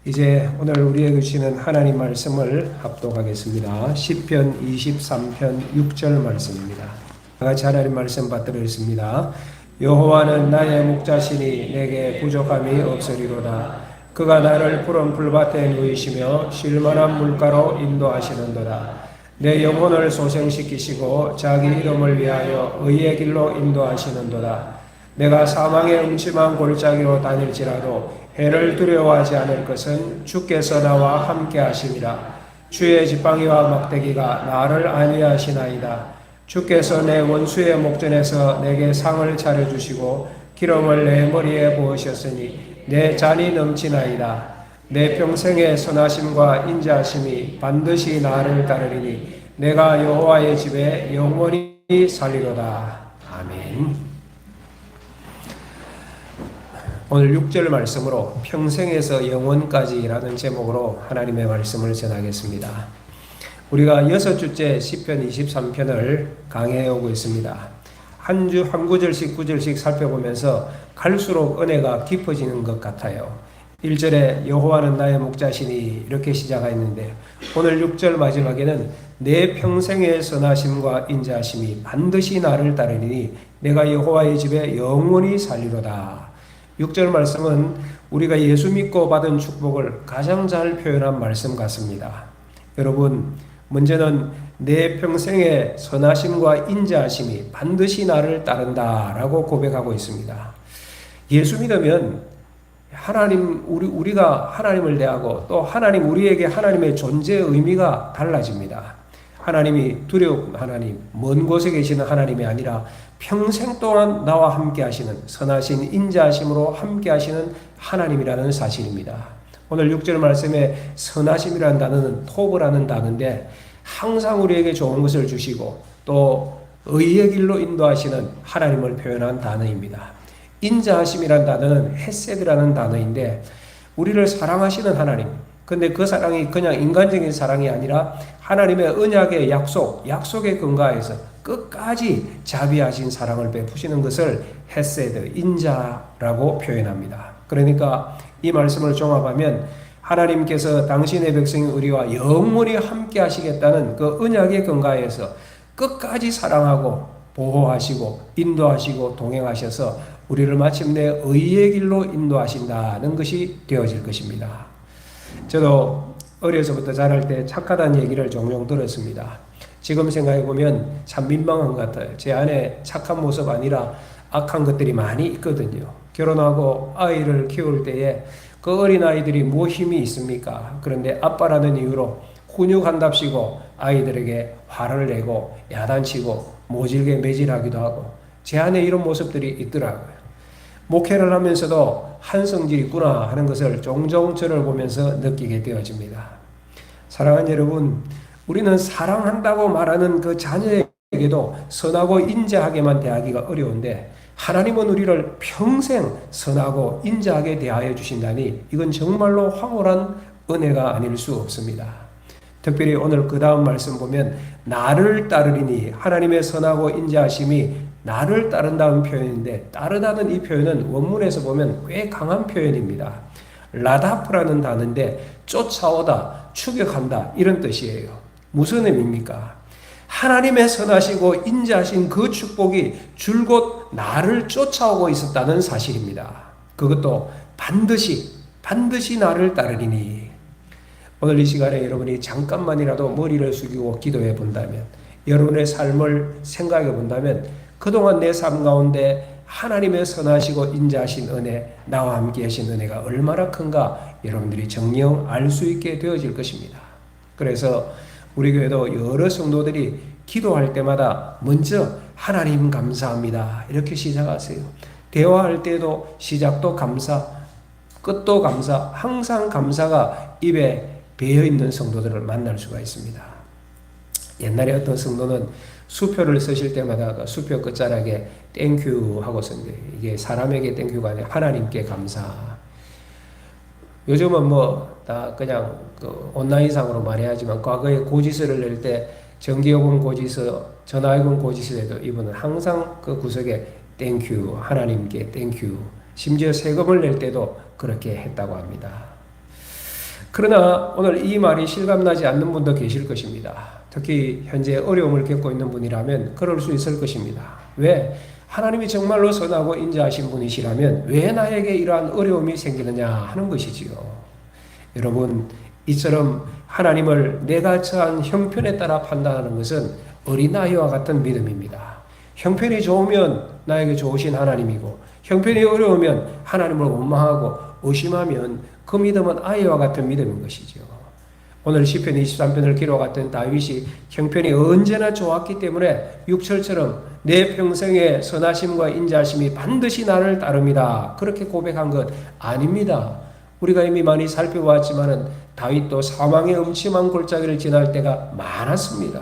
이제 오늘 우리에게 주시는 하나님 말씀을 합독하겠습니다. 시편 23편 6절 말씀입니다. 같이 하나님 말씀 받들으겠습니다. 여호와는 나의 목자시니 내게 부족함이 없으리로다. 그가 나를 푸른 풀밭에 누이시며 쉴만한 물가로 인도하시는도다. 내 영혼을 소생시키시고 자기 이름을 위하여 의의 길로 인도하시는도다. 내가 사망의 음침한 골짜기로 다닐지라도 해를 두려워하지 않을 것은 주께서 나와 함께 하심이라. 주의 지팡이와 막대기가 나를 안위하시나이다. 주께서 내 원수의 목전에서 내게 상을 차려주시고 기름을 내 머리에 부으셨으니 내 잔이 넘치나이다. 내 평생의 선하심과 인자하심이 반드시 나를 따르리니 내가 여호와의 집에 영원히 살리로다. 아멘. 오늘 6절 말씀으로 평생에서 영원까지라는 제목으로 하나님의 말씀을 전하겠습니다. 우리가 6주째 시편 23편을 강해해 오고 있습니다. 한 구절씩 9절씩 살펴보면서 갈수록 은혜가 깊어지는 것 같아요. 1절에 여호와는 나의 목자시니 이렇게 시작하였는데 오늘 6절 마지막에는 내 평생의 선하심과 인자하심이 반드시 나를 따르니 내가 여호와의 집에 영원히 살리로다. 6절 말씀은 우리가 예수 믿고 받은 축복을 가장 잘 표현한 말씀 같습니다. 여러분, 먼저는 내 평생의 선하심과 인자하심이 반드시 나를 따른다라고 고백하고 있습니다. 예수 믿으면 우리가 하나님을 대하고 또 하나님 우리에게 하나님의 존재의 의미가 달라집니다. 하나님이 두려운 하나님, 먼 곳에 계시는 하나님이 아니라 평생 동안 나와 함께 하시는 선하신 인자하심으로 함께 하시는 하나님이라는 사실입니다. 오늘 6절 말씀에 선하심이라는 단어는 토브라는 단어인데 항상 우리에게 좋은 것을 주시고 또 의의 길로 인도하시는 하나님을 표현한 단어입니다. 인자하심이라는 단어는 헤세드라는 단어인데 우리를 사랑하시는 하나님, 근데 그 사랑이 그냥 인간적인 사랑이 아니라 하나님의 언약의 약속에 근거해서 끝까지 자비하신 사랑을 베푸시는 것을 헤세드, 인자라고 표현합니다. 그러니까 이 말씀을 종합하면 하나님께서 당신의 백성인 우리와 영원히 함께 하시겠다는 그 언약의 근거에서 끝까지 사랑하고 보호하시고 인도하시고 동행하셔서 우리를 마침내 의의 길로 인도하신다는 것이 되어질 것입니다. 저도 어려서부터 자랄 때 착하다는 얘기를 종종 들었습니다. 지금 생각해보면 참 민망한 것 같아요. 제 안에 착한 모습 아니라 악한 것들이 많이 있거든요. 결혼하고 아이를 키울 때에 그 어린아이들이 뭐 힘이 있습니까? 그런데 아빠라는 이유로 훈육한답시고 아이들에게 화를 내고 야단치고 모질게 매질하기도 하고 제 안에 이런 모습들이 있더라고요. 목회를 하면서도 한성질이 있구나 하는 것을 종종 저를 보면서 느끼게 되어집니다. 사랑하는 여러분, 우리는 사랑한다고 말하는 그 자녀에게도 선하고 인자하게만 대하기가 어려운데 하나님은 우리를 평생 선하고 인자하게 대하여 주신다니 이건 정말로 황홀한 은혜가 아닐 수 없습니다. 특별히 오늘 그 다음 말씀 보면 나를 따르리니 하나님의 선하고 인자하심이 나를 따른다는 표현인데 따르다는 이 표현은 원문에서 보면 꽤 강한 표현입니다. 라다프라는 단어인데 쫓아오다, 추격한다 이런 뜻이에요. 무슨 의미입니까? 하나님의 선하시고 인자하신 그 축복이 줄곧 나를 쫓아오고 있었다는 사실입니다. 그것도 반드시 나를 따르리니. 오늘 이 시간에 여러분이 잠깐만이라도 머리를 숙이고 기도해 본다면, 여러분의 삶을 생각해 본다면 그동안 내 삶 가운데 하나님의 선하시고 인자하신 은혜, 나와 함께 하신 은혜가 얼마나 큰가 여러분들이 정녕 알 수 있게 되어질 것입니다. 그래서 우리 교회도 여러 성도들이 기도할 때마다 먼저 하나님 감사합니다 이렇게 시작하세요. 대화할 때도 시작도 감사, 끝도 감사, 항상 감사가 입에 배어있는 성도들을 만날 수가 있습니다. 옛날에 어떤 성도는 수표를 쓰실 때마다 그 수표 끝자락에 땡큐 하고 썼는데 이게 사람에게 땡큐가 아니라 하나님께 감사. 요즘은 뭐 다 그냥 그 온라인상으로 말해야지만 과거에 고지서를 낼 때 전기요금 고지서, 전화요금 고지서에도 이분은 항상 그 구석에 땡큐, 하나님께 땡큐, 심지어 세금을 낼 때도 그렇게 했다고 합니다. 그러나 오늘 이 말이 실감나지 않는 분도 계실 것입니다. 특히 현재 어려움을 겪고 있는 분이라면 그럴 수 있을 것입니다. 왜? 하나님이 정말로 선하고 인자하신 분이시라면 왜 나에게 이러한 어려움이 생기느냐 하는 것이지요. 여러분, 이처럼 하나님을 내가 처한 형편에 따라 판단하는 것은 어린아이와 같은 믿음입니다. 형편이 좋으면 나에게 좋으신 하나님이고, 형편이 어려우면 하나님을 원망하고 의심하면 그 믿음은 아이와 같은 믿음인 것이죠. 오늘 시편 23편을 기록했던 다윗이 형편이 언제나 좋았기 때문에 육철처럼 내 평생의 선하심과 인자심이 반드시 나를 따릅니다, 그렇게 고백한 것 아닙니다. 우리가 이미 많이 살펴봤지만은 다윗도 사망의 음침한 골짜기를 지날 때가 많았습니다.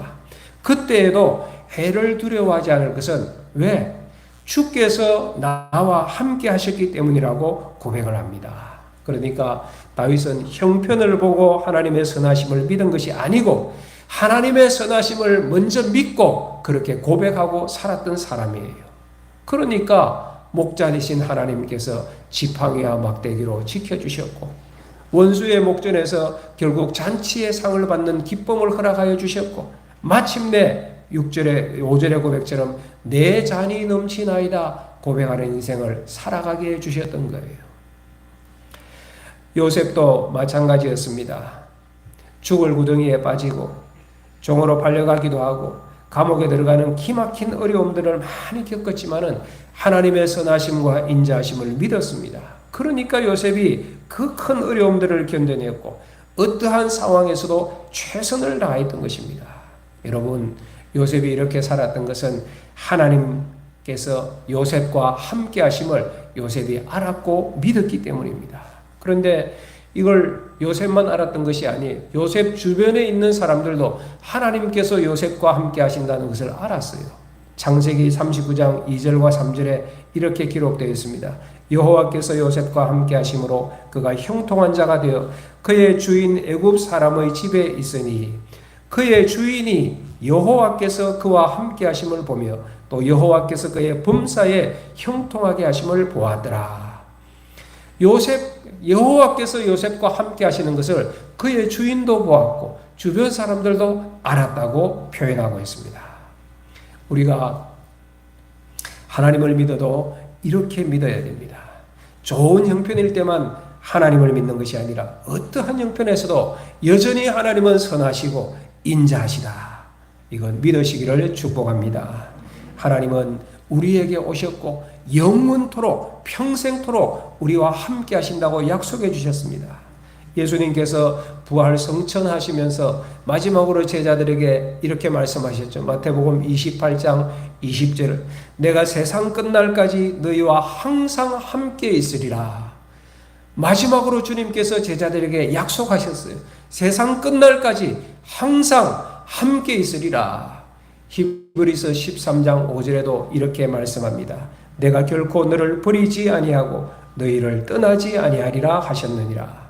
그때에도 해를 두려워하지 않을 것은 왜? 주께서 나와 함께 하셨기 때문이라고 고백을 합니다. 그러니까 다윗은 형편을 보고 하나님의 선하심을 믿은 것이 아니고 하나님의 선하심을 먼저 믿고 그렇게 고백하고 살았던 사람이에요. 그러니까 목자 되신 하나님께서 지팡이와 막대기로 지켜주셨고, 원수의 목전에서 결국 잔치의 상을 받는 기쁨을 허락하여 주셨고, 마침내 6절의 5절의 고백처럼 내 잔이 넘치나이다 고백하는 인생을 살아가게 해주셨던 거예요. 요셉도 마찬가지였습니다. 죽을 구덩이에 빠지고 종으로 팔려가기도 하고 감옥에 들어가는 기막힌 어려움들을 많이 겪었지만은 하나님의 선하심과 인자하심을 믿었습니다. 그러니까 요셉이 그 큰 어려움들을 견뎌냈고 어떠한 상황에서도 최선을 다했던 것입니다. 여러분, 요셉이 이렇게 살았던 것은 하나님께서 요셉과 함께 하심을 요셉이 알았고 믿었기 때문입니다. 그런데 이걸 요셉만 알았던 것이 아니에요. 요셉 주변에 있는 사람들도 하나님께서 요셉과 함께 하신다는 것을 알았어요. 창세기 39장 2절과 3절에 이렇게 기록되어 있습니다. 여호와께서 요셉과 함께 하심으로 그가 형통한 자가 되어 그의 주인 애굽 사람의 집에 있으니 그의 주인이 여호와께서 그와 함께 하심을 보며 또 여호와께서 그의 범사에 형통하게 하심을 보았더라. 여호와께서 요셉과 함께 하시는 것을 그의 주인도 보았고 주변 사람들도 알았다고 표현하고 있습니다. 우리가 하나님을 믿어도 이렇게 믿어야 됩니다. 좋은 형편일 때만 하나님을 믿는 것이 아니라 어떠한 형편에서도 여전히 하나님은 선하시고 인자하시다, 이건 믿으시기를 축복합니다. 하나님은 우리에게 오셨고 영원토록 평생토록 우리와 함께 하신다고 약속해 주셨습니다. 예수님께서 부활 성천하시면서 마지막으로 제자들에게 이렇게 말씀하셨죠. 마태복음 28장 20절, 내가 세상 끝날까지 너희와 항상 함께 있으리라. 마지막으로 주님께서 제자들에게 약속하셨어요. 세상 끝날까지 항상 함께 있으리라. 히브리서 13장 5절에도 이렇게 말씀합니다. 내가 결코 너를 버리지 아니하고 너희를 떠나지 아니하리라 하셨느니라.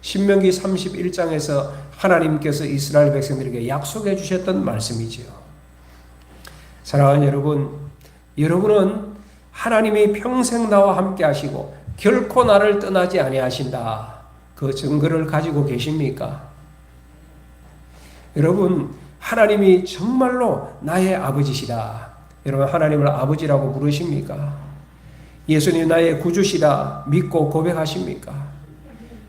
신명기 31장에서 하나님께서 이스라엘 백성들에게 약속해 주셨던 말씀이지요. 사랑하는 여러분, 여러분은 하나님이 평생 나와 함께 하시고 결코 나를 떠나지 아니하신다, 그 증거를 가지고 계십니까? 여러분, 하나님이 정말로 나의 아버지시다. 여러분, 하나님을 아버지라고 부르십니까? 예수님 나의 구주시다 믿고 고백하십니까?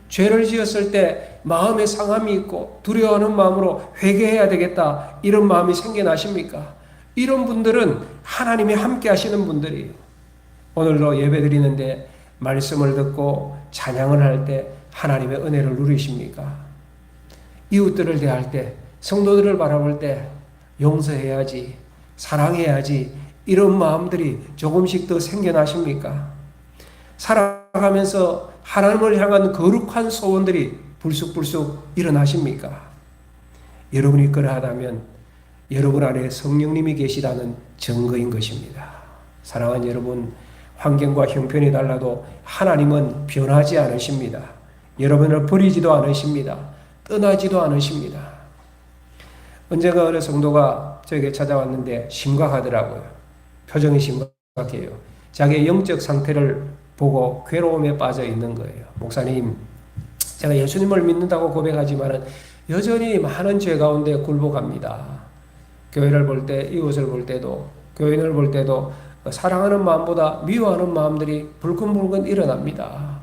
죄를 지었을 때 마음에 상함이 있고 두려워하는 마음으로 회개해야 되겠다, 이런 마음이 생겨나십니까? 이런 분들은 하나님이 함께 하시는 분들이에요. 오늘도 예배 드리는데 말씀을 듣고 찬양을 할 때 하나님의 은혜를 누리십니까? 이웃들을 대할 때, 성도들을 바라볼 때 용서해야지, 사랑해야지, 이런 마음들이 조금씩 더 생겨나십니까? 살아가면서 하나님을 향한 거룩한 소원들이 불쑥불쑥 일어나십니까? 여러분이 그러하다면 여러분 안에 성령님이 계시다는 증거인 것입니다. 사랑하는 여러분, 환경과 형편이 달라도 하나님은 변하지 않으십니다. 여러분을 버리지도 않으십니다. 떠나지도 않으십니다. 언젠가 어느 성도가 저에게 찾아왔는데 심각하더라고요. 표정이 심각해요. 자기의 영적 상태를 보고 괴로움에 빠져 있는 거예요. 목사님, 제가 예수님을 믿는다고 고백하지만 여전히 많은 죄 가운데 굴복합니다. 교회를 볼 때, 이웃을 볼 때도, 교인을 볼 때도 사랑하는 마음보다 미워하는 마음들이 불끈불끈 일어납니다.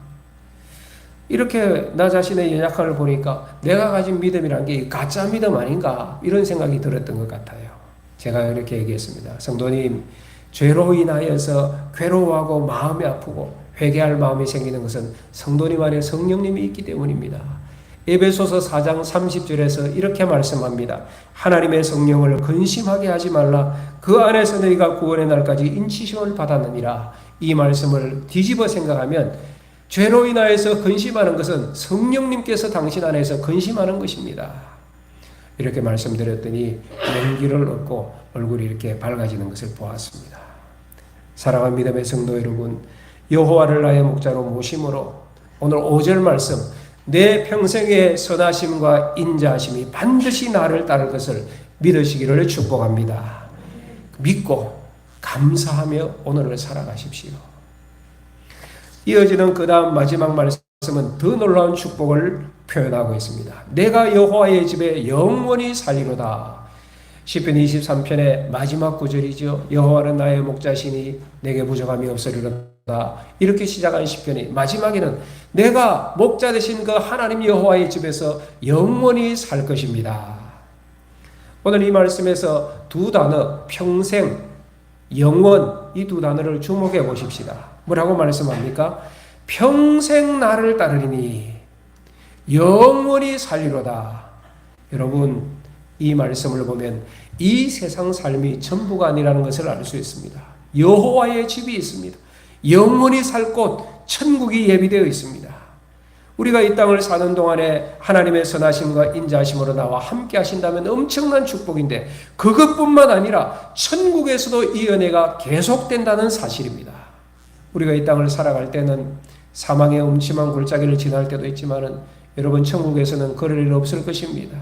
이렇게 나 자신의 연약함을 보니까 내가 가진 믿음이란 게 가짜 믿음 아닌가 이런 생각이 들었던 것 같아요. 제가 이렇게 얘기했습니다. 성도님, 죄로 인하여서 괴로워하고 마음이 아프고 회개할 마음이 생기는 것은 성도님 안에 성령님이 있기 때문입니다. 에베소서 4장 30절에서 이렇게 말씀합니다. 하나님의 성령을 근심하게 하지 말라. 그 안에서 너희가 구원의 날까지 인치심을 받았느니라. 이 말씀을 뒤집어 생각하면 죄로 인하여서 근심하는 것은 성령님께서 당신 안에서 근심하는 것입니다. 이렇게 말씀드렸더니 용기를 얻고 얼굴이 이렇게 밝아지는 것을 보았습니다. 사랑하는 믿음의 성도 여러분, 여호와를 나의 목자로 모심으로 오늘 5절 말씀, 내 평생의 선하심과 인자하심이 반드시 나를 따를 것을 믿으시기를 축복합니다. 믿고 감사하며 오늘을 살아가십시오. 이어지는 그 다음 마지막 말씀은 더 놀라운 축복을 표현하고 있습니다. 내가 여호와의 집에 영원히 살리로다. 시편 23편의 마지막 구절이죠. 여호와는 나의 목자시니 내게 부족함이 없으리로다. 이렇게 시작한 시편이 마지막에는 내가 목자 되신 그 하나님 여호와의 집에서 영원히 살 것입니다. 오늘 이 말씀에서 두 단어 평생, 영원 이 두 단어를 주목해 보십시다. 뭐라고 말씀합니까? 평생 나를 따르리니 영원히 살리로다. 여러분, 이 말씀을 보면 이 세상 삶이 전부가 아니라는 것을 알 수 있습니다. 여호와의 집이 있습니다. 영원히 살 곳 천국이 예비되어 있습니다. 우리가 이 땅을 사는 동안에 하나님의 선하심과 인자하심으로 나와 함께 하신다면 엄청난 축복인데 그것뿐만 아니라 천국에서도 이 은혜가 계속된다는 사실입니다. 우리가 이 땅을 살아갈 때는 사망의 음침한 골짜기를 지날 때도 있지만은 여러분 천국에서는 그럴 일 없을 것입니다.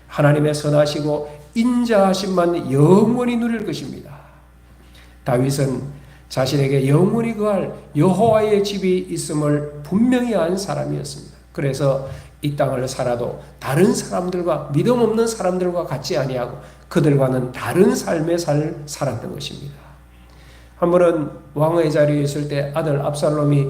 하나님의 선하시고 인자하심만 영원히 누릴 것입니다. 다윗은 자신에게 영원히 거할 여호와의 집이 있음을 분명히 안 사람이었습니다. 그래서 이 땅을 살아도 다른 사람들과 믿음 없는 사람들과 같지 아니하고 그들과는 다른 삶의 살았던 것입니다. 한 번은 왕의 자리에 있을 때 아들 압살롬이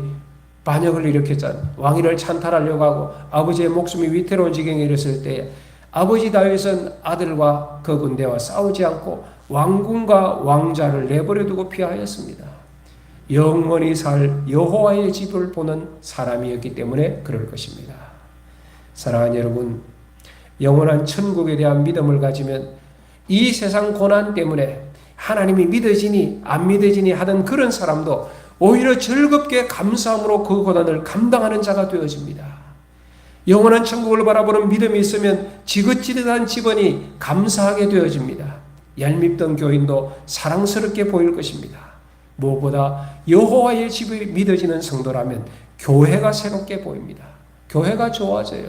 반역을 일으켰잖아요. 왕위를 찬탈하려고 하고 아버지의 목숨이 위태로운 지경에 이르렀을 때 아버지 다윗은 아들과 그 군대와 싸우지 않고 왕궁과 왕자를 내버려 두고 피하였습니다. 영원히 살 여호와의 집을 보는 사람이었기 때문에 그럴 것입니다. 사랑하는 여러분, 영원한 천국에 대한 믿음을 가지면 이 세상 고난 때문에 하나님이 믿어지니 안 믿어지니 하던 그런 사람도 오히려 즐겁게 감사함으로 그 고난을 감당하는 자가 되어집니다. 영원한 천국을 바라보는 믿음이 있으면 지긋지긋한 집안이 감사하게 되어집니다. 얄밉던 교인도 사랑스럽게 보일 것입니다. 무엇보다 여호와의 집이 믿어지는 성도라면 교회가 새롭게 보입니다. 교회가 좋아져요.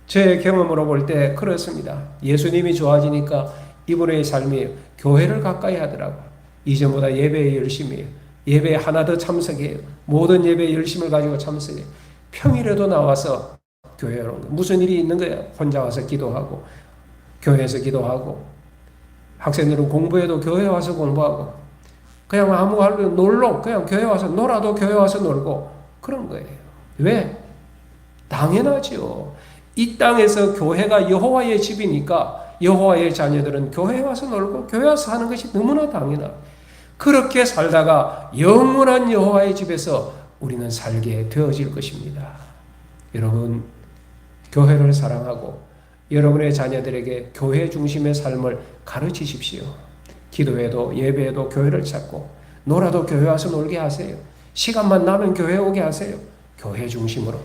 제 경험으로 볼 때 그렇습니다. 예수님이 좋아지니까 이분의 삶이 교회를 가까이 하더라고요. 이전보다 예배에 열심히 해요. 예배에 하나 더 참석해요. 모든 예배에 열심을 가지고 참석해요. 평일에도 나와서 교회에 오는 거예요. 무슨 일이 있는 거예요. 혼자 와서 기도하고 교회에서 기도하고 학생들은 공부해도 교회에 와서 공부하고 그냥 아무 할 거 놀러 그냥 교회 와서 놀아도 교회 와서 놀고 그런 거예요. 왜? 당연하죠. 이 땅에서 교회가 여호와의 집이니까 여호와의 자녀들은 교회에 와서 놀고 교회 와서 사는 것이 너무나 당연하다. 그렇게 살다가 영원한 여호와의 집에서 우리는 살게 되어질 것입니다. 여러분, 교회를 사랑하고 여러분의 자녀들에게 교회 중심의 삶을 가르치십시오. 기도해도 예배에도 교회를 찾고 놀아도 교회 와서 놀게 하세요. 시간만 나면 교회 오게 하세요. 교회 중심으로.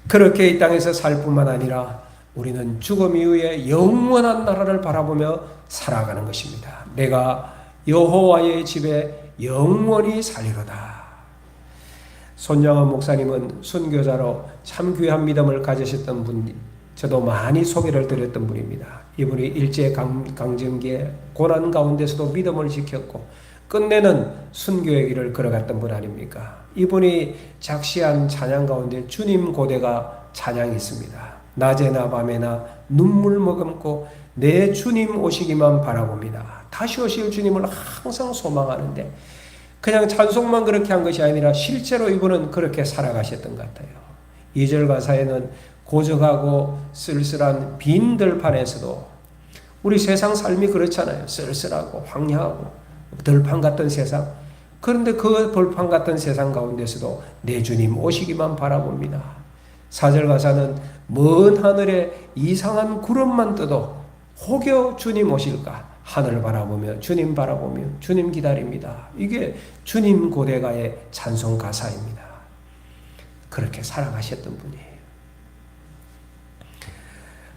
그렇게 이 땅에서 살 뿐만 아니라 우리는 죽음 이후에 영원한 나라를 바라보며 살아가는 것입니다. 내가 여호와의 집에 영원히 살리로다. 손정원 목사님은 순교자로 참 귀한 믿음을 가지셨던 분, 저도 많이 소개를 드렸던 분입니다. 이분이 일제강점기에 고난 가운데서도 믿음을 지켰고 끝내는 순교의 길을 걸어갔던 분 아닙니까? 이분이 작시한 찬양 가운데 주님 고대가 찬양이 있습니다. 낮에나 밤에나 눈물 머금고 내 주님 오시기만 바라봅니다. 다시 오실 주님을 항상 소망하는데 그냥 찬송만 그렇게 한 것이 아니라 실제로 이분은 그렇게 살아가셨던 것 같아요. 2절 가사에는 고적하고 쓸쓸한 빈 들판에서도 우리 세상 삶이 그렇잖아요. 쓸쓸하고 황량하고 들판 같은 세상. 그런데 그 들판 같은 세상 가운데서도 내 주님 오시기만 바라봅니다. 4절 가사는 먼 하늘에 이상한 구름만 떠도 혹여 주님 오실까 하늘을 바라보며 주님 바라보며 주님 기다립니다. 이게 주님 고대가의 찬송 가사입니다. 그렇게 살아가셨던 분이에요.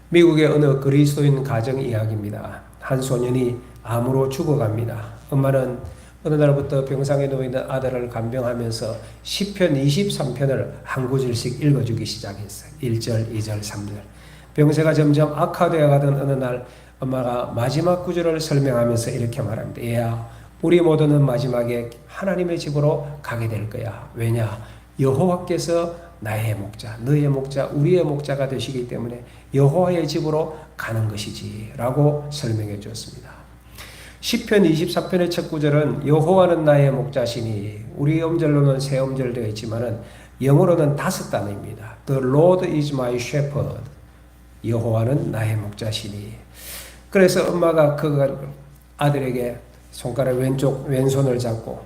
미국의 어느 그리스도인 가정 이야기입니다. 한 소년이 암으로 죽어갑니다. 엄마는 어느 날부터 병상에 누워있는 아들을 간병하면서 시편 23편을 한 구절씩 읽어주기 시작했어요. 1절, 2절, 3절. 병세가 점점 악화되어 가던 어느 날 엄마가 마지막 구절을 설명하면서 이렇게 말합니다. 얘야, 우리 모두는 마지막에 하나님의 집으로 가게 될 거야. 왜냐? 여호와께서 나의 목자, 너의 목자, 우리의 목자가 되시기 때문에 여호와의 집으로 가는 것이지 라고 설명해 주었습니다. 시편 24편의 첫 구절은 여호와는 나의 목자시니, 우리 음절로는 세 음절 되어 있지만은 영어로는 5단어입니다. The Lord is my shepherd. 여호와는 나의 목자시니. 그래서 엄마가 그 아들에게 손가락 왼손을 잡고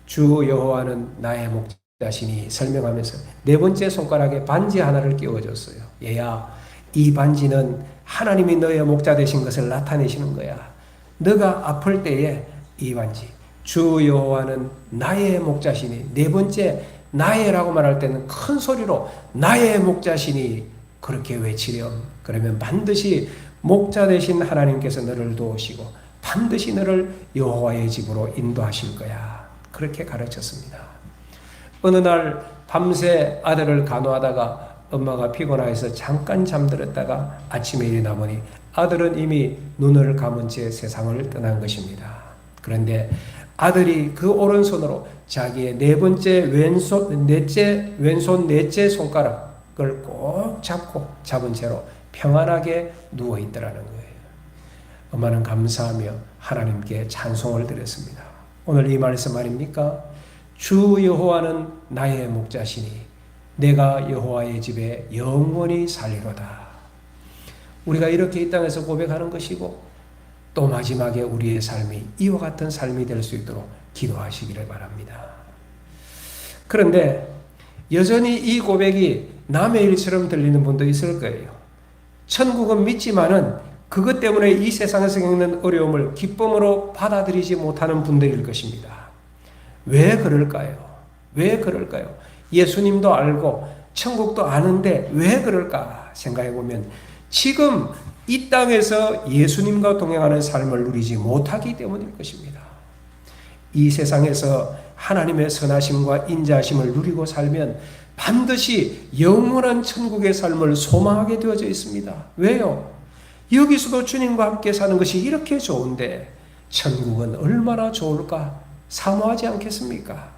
주 여호와는 나의 목자시니 설명하면서 네 번째 손가락에 반지 하나를 끼워줬어요. 얘야, 이 반지는 하나님이 너의 목자 되신 것을 나타내시는 거야. 너가 아플 때에 이 반지, 주 여호와는 나의 목자시니, 네 번째 나의라고 말할 때는 큰 소리로 나의 목자시니 그렇게 외치렴. 그러면 반드시 목자 되신 하나님께서 너를 도우시고 반드시 너를 여호와의 집으로 인도하실 거야. 그렇게 가르쳤습니다. 어느 날 밤새 아들을 간호하다가 엄마가 피곤해서 잠깐 잠들었다가 아침에 일어나 보니 아들은 이미 눈을 감은 채 세상을 떠난 것입니다. 그런데 아들이 그 오른손으로 자기의 왼손 넷째 손가락을 꼭 잡은 채로 평안하게 누워 있더라는 거예요. 엄마는 감사하며 하나님께 찬송을 드렸습니다. 오늘 이 말씀 말입니까? 주 여호와는 나의 목자시니 내가 여호와의 집에 영원히 살리로다. 우리가 이렇게 이 땅에서 고백하는 것이고 또 마지막에 우리의 삶이 이와 같은 삶이 될 수 있도록 기도하시기를 바랍니다. 그런데 여전히 이 고백이 남의 일처럼 들리는 분도 있을 거예요. 천국은 믿지만은 그것 때문에 이 세상에서 겪는 어려움을 기쁨으로 받아들이지 못하는 분들일 것입니다. 왜 그럴까요? 왜 그럴까요? 예수님도 알고 천국도 아는데 왜 그럴까 생각해 보면 지금 이 땅에서 예수님과 동행하는 삶을 누리지 못하기 때문일 것입니다. 이 세상에서 하나님의 선하심과 인자하심을 누리고 살면 반드시 영원한 천국의 삶을 소망하게 되어져 있습니다. 왜요? 여기서도 주님과 함께 사는 것이 이렇게 좋은데 천국은 얼마나 좋을까 사모하지 않겠습니까?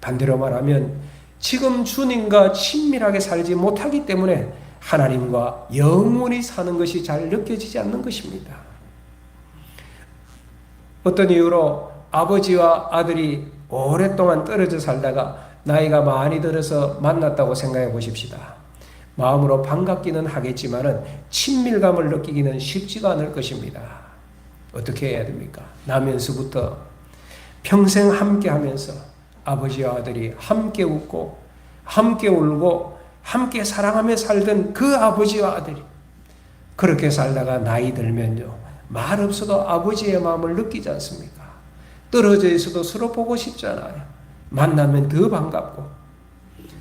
반대로 말하면 지금 주님과 친밀하게 살지 못하기 때문에 하나님과 영원히 사는 것이 잘 느껴지지 않는 것입니다. 어떤 이유로 아버지와 아들이 오랫동안 떨어져 살다가 나이가 많이 들어서 만났다고 생각해 보십시다. 마음으로 반갑기는 하겠지만은 친밀감을 느끼기는 쉽지가 않을 것입니다. 어떻게 해야 됩니까? 나면서부터 평생 함께 하면서 아버지와 아들이 함께 웃고 함께 울고 함께 사랑하며 살던 그 아버지와 아들이 그렇게 살다가 나이 들면요, 말 없어도 아버지의 마음을 느끼지 않습니까? 떨어져 있어도 서로 보고 싶잖아요. 만나면 더 반갑고.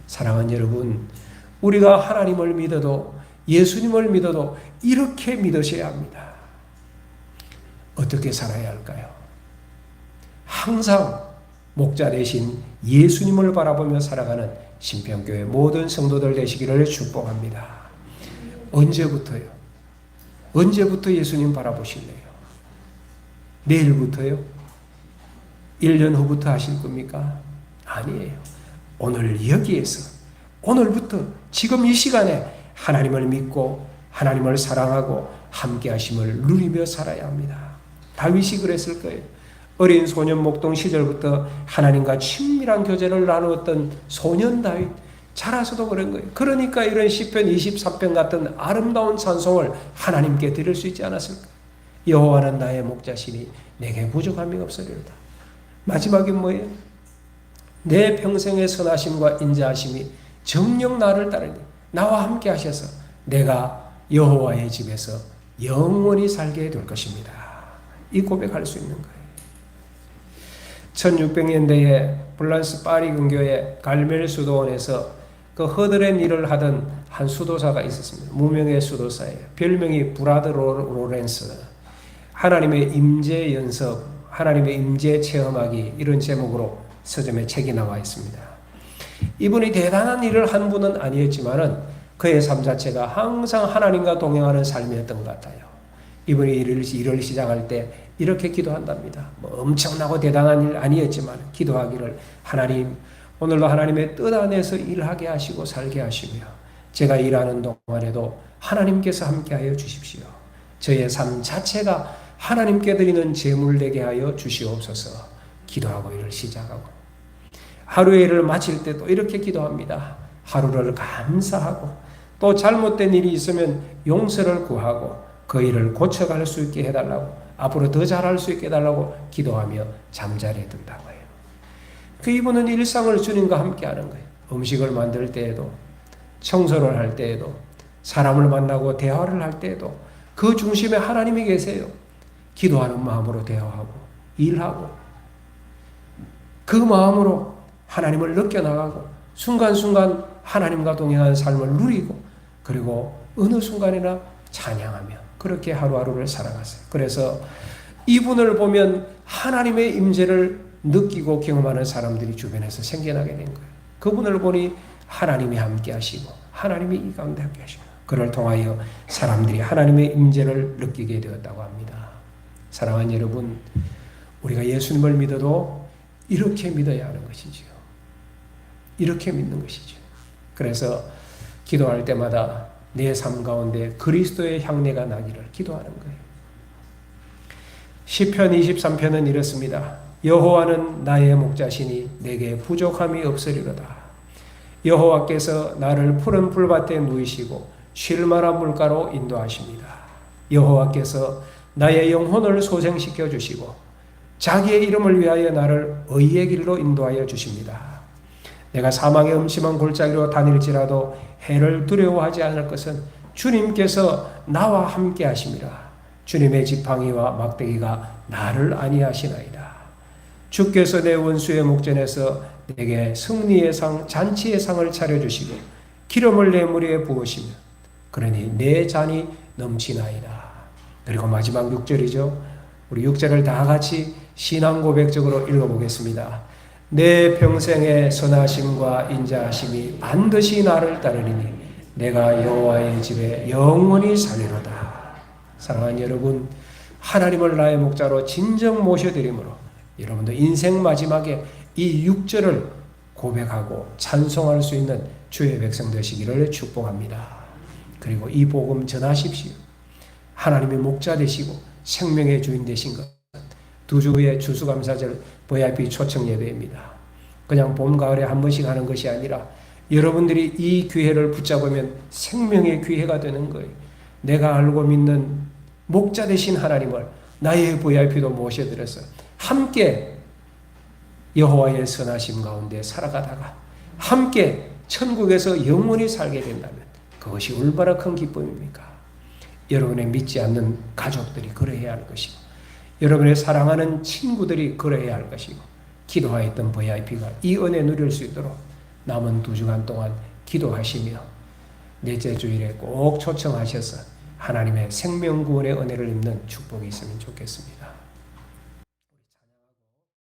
사랑하는 여러분, 우리가 하나님을 믿어도 예수님을 믿어도 이렇게 믿으셔야 합니다. 어떻게 살아야 할까요? 항상 목자 대신 예수님을 바라보며 살아가는 신평교회 모든 성도들 되시기를 축복합니다. 언제부터요? 언제부터 예수님 바라보실래요? 내일부터요? 1년 후부터 하실 겁니까? 아니에요. 오늘 여기에서, 오늘부터 지금 이 시간에 하나님을 믿고 하나님을 사랑하고 함께 하심을 누리며 살아야 합니다. 다윗이 그랬을 거예요. 어린 소년 목동 시절부터 하나님과 친밀한 교제를 나누었던 소년 다윗, 자라서도 그런 거예요. 그러니까 이런 시편 23편 같은 아름다운 찬송을 하나님께 드릴 수 있지 않았을까? 여호와는 나의 목자시니 내게 부족함이 없으리로다. 마지막이 뭐예요? 내 평생의 선하심과 인자하심이 정녕 나를 따르니 나와 함께 하셔서 내가 여호와의 집에서 영원히 살게 될 것입니다. 이 고백할 수 있는 거예요. 1600년대에 프랑스 파리 근교의 갈멜 수도원에서 그 허드렛 일을 하던 한 수도사가 있었습니다. 무명의 수도사예요. 별명이 브라드 로렌스. 하나님의 임재 연습, 하나님의 임재 체험하기, 이런 제목으로 서점에 책이 나와 있습니다. 이분이 대단한 일을 한 분은 아니었지만은 그의 삶 자체가 항상 하나님과 동행하는 삶이었던 것 같아요. 이분이 일을 시작할 때 이렇게 기도한답니다. 뭐 엄청나고 대단한 일 아니었지만 기도하기를, 하나님, 오늘도 하나님의 뜻 안에서 일하게 하시고 살게 하시며 제가 일하는 동안에도 하나님께서 함께하여 주십시오. 저의 삶 자체가 하나님께 드리는 제물 되게 하여 주시옵소서. 기도하고 일을 시작하고 하루의 일을 마칠 때도 이렇게 기도합니다. 하루를 감사하고 또 잘못된 일이 있으면 용서를 구하고 그 일을 고쳐갈 수 있게 해달라고, 앞으로 더 잘할 수 있게 해달라고 기도하며 잠자리에 든다고 해요. 그 이분은 일상을 주님과 함께 하는 거예요. 음식을 만들 때에도, 청소를 할 때에도, 사람을 만나고 대화를 할 때에도 그 중심에 하나님이 계세요. 기도하는 마음으로 대화하고 일하고 그 마음으로 하나님을 느껴나가고 순간순간 하나님과 동행하는 삶을 누리고, 그리고 어느 순간이나 찬양하며 그렇게 하루하루를 살아갔어요. 그래서 이분을 보면 하나님의 임재를 느끼고 경험하는 사람들이 주변에서 생겨나게 된 거예요. 그분을 보니 하나님이 함께 하시고 하나님이 이 가운데 함께 하시고, 그를 통하여 사람들이 하나님의 임재를 느끼게 되었다고 합니다. 사랑하는 여러분, 우리가 예수님을 믿어도 이렇게 믿어야 하는 것이지요. 이렇게 믿는 것이죠. 그래서 기도할 때마다 내 삶 가운데 그리스도의 향내가 나기를 기도하는 거예요. 시편 23편은 이렇습니다. 여호와는 나의 목자시니 내게 부족함이 없으리로다. 여호와께서 나를 푸른 풀밭에 누이시고 쉴 만한 물가로 인도하십니다. 여호와께서 나의 영혼을 소생시켜 주시고 자기의 이름을 위하여 나를 의의 길로 인도하여 주십니다. 내가 사망의 음침한 골짜기로 다닐지라도 해를 두려워하지 않을 것은 주님께서 나와 함께 하심이라. 주님의 지팡이와 막대기가 나를 안위하시나이다. 주께서 내 원수의 목전에서 내게 승리의 상, 잔치의 상을 차려주시고 기름을 내 머리에 부으시며 그러니 내 잔이 넘치나이다. 그리고 마지막 6절이죠. 우리 6절을 다 같이 신앙 고백적으로 읽어보겠습니다. 내 평생의 선하심과 인자하심이 반드시 나를 따르리니 내가 여호와의 집에 영원히 살리로다. 사랑하는 여러분, 하나님을 나의 목자로 진정 모셔드림으로 여러분도 인생 마지막에 이 6절을 고백하고 찬송할 수 있는 주의 백성 되시기를 축복합니다. 그리고 이 복음 전하십시오. 하나님의 목자 되시고 생명의 주인 되신 것, 두 주의 추수감사절 VIP 초청 예배입니다. 그냥 봄, 가을에 한 번씩 하는 것이 아니라 여러분들이 이 기회를 붙잡으면 생명의 기회가 되는 거예요. 내가 알고 믿는 목자 되신 하나님을 나의 VIP도 모셔드려서 함께 여호와의 선하심 가운데 살아가다가 함께 천국에서 영원히 살게 된다면 그것이 얼마나 큰 기쁨입니까? 여러분의 믿지 않는 가족들이 그러해야 할 것이고 여러분의 사랑하는 친구들이 그러해야 할 것이고 기도하였던 VIP가 이 은혜 누릴 수 있도록 남은 2주간 동안 기도하시며 넷째 주일에 꼭 초청하셔서 하나님의 생명구원의 은혜를 입는 축복이 있으면 좋겠습니다.